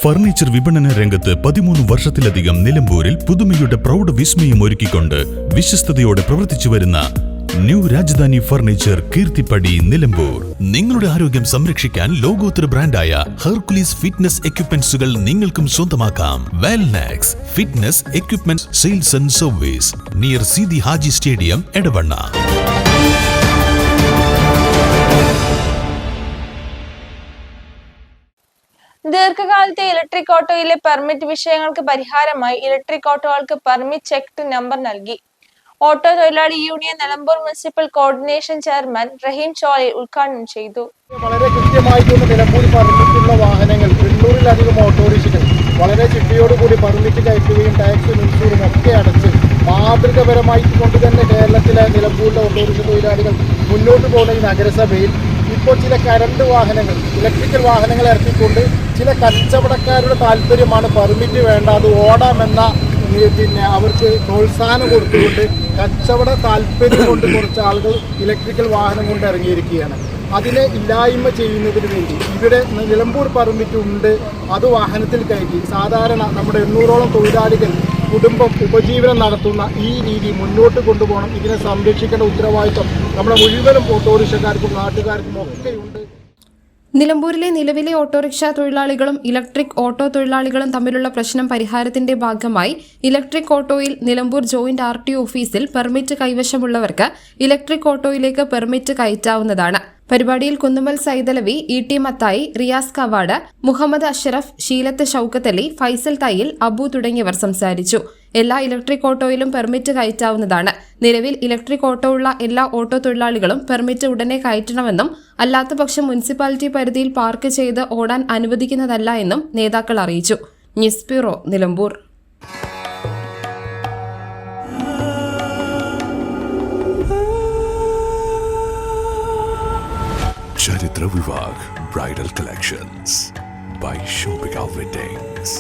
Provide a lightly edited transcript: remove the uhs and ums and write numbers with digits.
Furniture വിപണന രംഗത്ത് 13 വർഷത്തിലധികം നിലമ്പൂരിൽ പുതുമയുടെ പ്രൗഢ വിസ്മയം ഒരുക്കിക്കൊണ്ട് വിശ്വസ്തയോടെ പ്രവർത്തിച്ചു വരുന്ന ന്യൂ രാജധാനി ഫർണിച്ചർ കീർത്തിപ്പടി നിലമ്പൂർ. നിങ്ങളുടെ ആരോഗ്യം സംരക്ഷിക്കാൻ ലോകോത്തര ബ്രാൻഡായ ഹെർക്കുലീസ് ഫിറ്റ്നസ് എക്യുപ്മെന്റ്സുകൾ നിങ്ങൾക്കും സ്വന്തമാക്കാം. Wellnex fitness equipment sales and service near Seethi Haji stadium, Edavanna. ദീർഘകാലത്തെ ഇലക്ട്രിക് ഓട്ടോയിലെ പെർമിറ്റ് വിഷയങ്ങൾക്ക് പരിഹാരമായി ഇലക്ട്രിക് ഓട്ടോകൾക്ക് പെർമിറ്റ് ചെക്ക് നമ്പർ നൽകി. ഓട്ടോ തൊഴിലാളി union Nilambur municipal coordination chairman Raheem Choli ഉദ്ഘാടനം ചെയ്തു. വളരെ കൃത്യമായിട്ടുള്ള നിലമ്പൂർ പെർമിറ്റുള്ള വാഹനങ്ങൾ 800-ലധികം ഓട്ടോറിക്ഷകൾ വളരെ ചിട്ടയോടുകൂടി പെർമിറ്റ് കയറ്റുകയും ടാക്സും ഇൻഷൂറും ഒക്കെ അടച്ച് മാതൃകപരമായി കൊണ്ട് തന്നെ കേരളത്തിലെ നിലമ്പൂരിലെ ഓട്ടോറിക്ഷ തൊഴിലാളികൾ മുന്നോട്ട് പോകുന്ന ഈ നഗരസഭയിൽ ഇപ്പോൾ ചില കറണ്ട് വാഹനങ്ങൾ, ഇലക്ട്രിക്കൽ വാഹനങ്ങൾ ഇറക്കിക്കൊണ്ട് ചില കച്ചവടക്കാരുടെ താല്പര്യമാണ് പെർമിറ്റ് വേണ്ട, അത് ഓടാമെന്ന അവർക്ക് പ്രോത്സാഹനം കൊടുത്തുകൊണ്ട് കച്ചവട താല്പര്യം കൊണ്ട് കുറച്ച് ആളുകൾ ഇലക്ട്രിക്കൽ വാഹനം കൊണ്ട് ഇറങ്ങിയിരിക്കുകയാണ്. അതിനെ ഇല്ലായ്മ ചെയ്യുന്നതിന് വേണ്ടി ഇവിടെ നിലമ്പൂർ പെർമിറ്റ് ഉണ്ട്, അത് വാഹനത്തിൽ കയറ്റി സാധാരണ നമ്മുടെ 800ഓളം തൊഴിലാളികൾ കുടുംബം ഉപജീവനം നടത്തുന്ന ഈ രീതി മുന്നോട്ട് കൊണ്ടുപോകണം. ഇതിനെ സംരക്ഷിക്കേണ്ട ഉത്തരവാദിത്വം നമ്മുടെ മുഴുവനും ഓട്ടോറിക്ഷക്കാർക്കും നാട്ടുകാർക്കും ഒക്കെയുണ്ട്. നിലമ്പൂരിലെ നിലവിലെ ഓട്ടോറിക്ഷ തൊഴിലാളികളും ഇലക്ട്രിക് ഓട്ടോ തൊഴിലാളികളും തമ്മിലുള്ള പ്രശ്നം പരിഹാരത്തിന്റെ ഭാഗമായി ഇലക്ട്രിക് ഓട്ടോയിൽ നിലമ്പൂർ ജോയിന്റ് RTO ഓഫീസിൽ പെർമിറ്റ് കൈവശമുള്ളവർക്ക് ഇലക്ട്രിക് ഓട്ടോയിലേക്ക് പെർമിറ്റ് കയറ്റാവുന്നതാണ്. പരിപാടിയിൽ കുന്നുമ്മൽ സൈദലവി, ET മത്തായി, റിയാസ് കവാട്, മുഹമ്മദ് അഷ്റഫ്, ഷീലത്ത് ഷൌക്കത്ത് അലി, ഫൈസൽ തയ്യിൽ, അബു തുടങ്ങിയവർ സംസാരിച്ചു. എല്ലാ ഇലക്ട്രിക് ഓട്ടോയിലും പെർമിറ്റ് കയറ്റാവുന്നതാണ്. നിലവിൽ ഇലക്ട്രിക് ഓട്ടോ ഉള്ള എല്ലാ ഓട്ടോ തൊഴിലാളികളും പെർമിറ്റ് ഉടനെ കയറ്റണമെന്നും അല്ലാത്തപക്ഷം മുനിസിപ്പാലിറ്റി പരിധിയിൽ പാർക്ക് ചെയ്ത് ഓടാൻ അനുവദിക്കുന്നതല്ല എന്നും നേതാക്കൾ അറിയിച്ചു. News bureau, Nilambur. Charitra Vivag Bridal Collections by Shobhika Weddings.